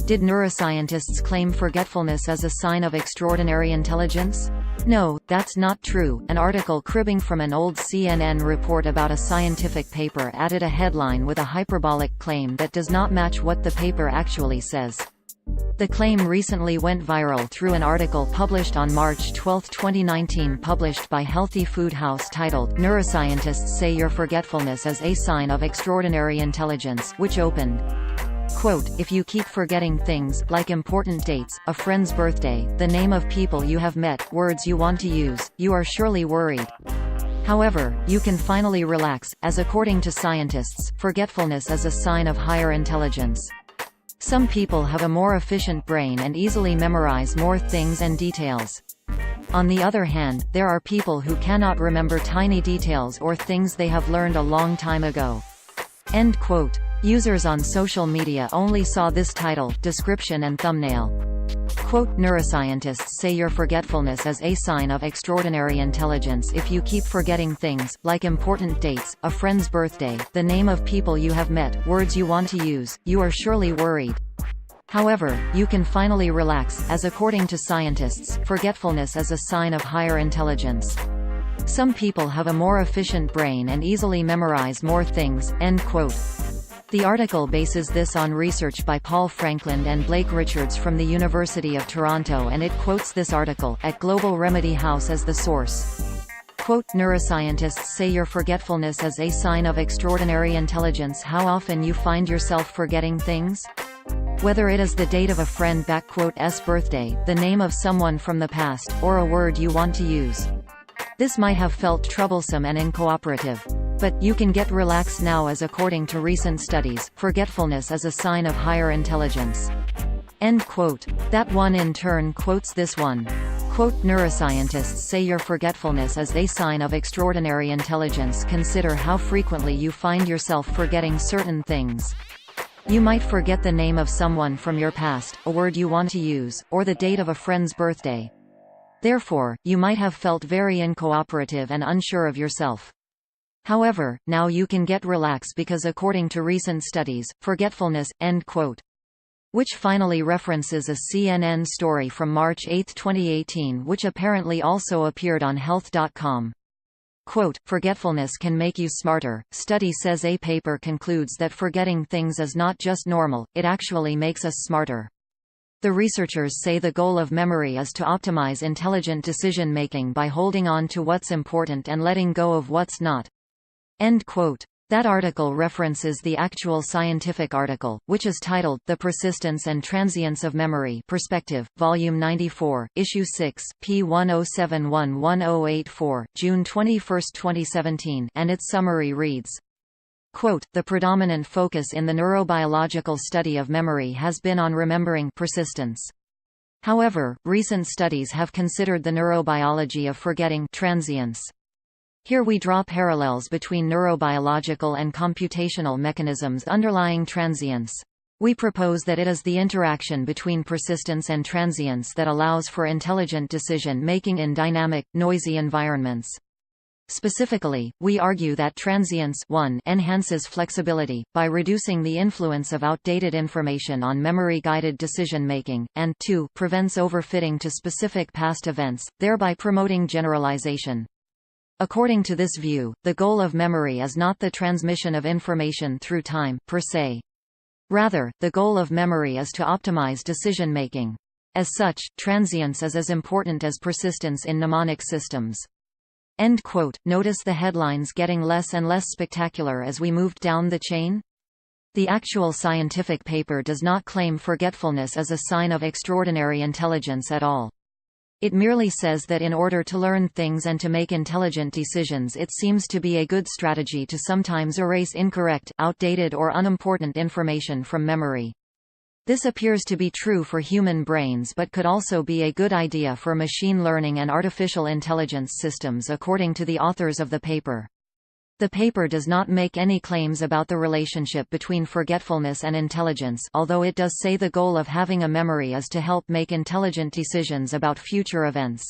Did neuroscientists claim forgetfulness as a sign of extraordinary intelligence? No, that's not true. An article cribbing from an old CNN report about a scientific paper added a headline with a hyperbolic claim that does not match what the paper actually says. The claim recently went viral through an article published on March 12, 2019, published by Healthy Food House, titled, "Neuroscientists Say Your Forgetfulness is a Sign of Extraordinary Intelligence," which opened, quote, "If you keep forgetting things, like important dates, a friend's birthday, the name of people you have met, words you want to use, you are surely worried. However, you can finally relax, as according to scientists, forgetfulness is a sign of higher intelligence. Some people have a more efficient brain and easily memorize more things and details. On the other hand, there are people who cannot remember tiny details or things they have learned a long time ago." End quote. Users on social media only saw this title, description and thumbnail. Quote, "Neuroscientists say your forgetfulness is a sign of extraordinary intelligence if you keep forgetting things, like important dates, a friend's birthday, the name of people you have met, words you want to use, you are surely worried. However, you can finally relax, as according to scientists, forgetfulness is a sign of higher intelligence. Some people have a more efficient brain and easily memorize more things." End quote. The article bases this on research by Paul Franklin and Blake Richards from the University of Toronto, and it quotes this article, at Global Remedy House, as the source. Quote, "Neuroscientists say your forgetfulness is a sign of extraordinary intelligence. How often you find yourself forgetting things? Whether it is the date of a friend's birthday, the name of someone from the past, or a word you want to use. This might have felt troublesome and uncooperative. But you can get relaxed now, as according to recent studies, forgetfulness is a sign of higher intelligence." End quote. That one in turn quotes this one. Quote, "Neuroscientists say your forgetfulness is a sign of extraordinary intelligence. Consider how frequently you find yourself forgetting certain things. You might forget the name of someone from your past, a word you want to use, or the date of a friend's birthday. Therefore, you might have felt very uncooperative and unsure of yourself. However, now you can get relaxed because according to recent studies, forgetfulness," end quote. Which finally references a CNN story from March 8, 2018, which apparently also appeared on health.com. Quote, "Forgetfulness can make you smarter. Study says." A paper concludes that forgetting things is not just normal, it actually makes us smarter. The researchers say the goal of memory is to optimize intelligent decision-making by holding on to what's important and letting go of what's not. End quote. That article references the actual scientific article, which is titled, "The Persistence and Transience of Memory Perspective, Volume 94, Issue 6, p. 10711084, June 21, 2017, and its summary reads, quote, "The predominant focus in the neurobiological study of memory has been on remembering persistence. However, recent studies have considered the neurobiology of forgetting transience. Here we draw parallels between neurobiological and computational mechanisms underlying transience. We propose that it is the interaction between persistence and transience that allows for intelligent decision-making in dynamic, noisy environments. Specifically, we argue that transience 1 enhances flexibility, by reducing the influence of outdated information on memory-guided decision-making, and 2 prevents overfitting to specific past events, thereby promoting generalization. According to this view, the goal of memory is not the transmission of information through time, per se. Rather, the goal of memory is to optimize decision-making. As such, transience is as important as persistence in mnemonic systems." End quote. Notice the headlines getting less and less spectacular as we moved down the chain? The actual scientific paper does not claim forgetfulness as a sign of extraordinary intelligence at all. It merely says that in order to learn things and to make intelligent decisions, it seems to be a good strategy to sometimes erase incorrect, outdated or unimportant information from memory. This appears to be true for human brains but could also be a good idea for machine learning and artificial intelligence systems, according to the authors of the paper. The paper does not make any claims about the relationship between forgetfulness and intelligence, although it does say the goal of having a memory is to help make intelligent decisions about future events.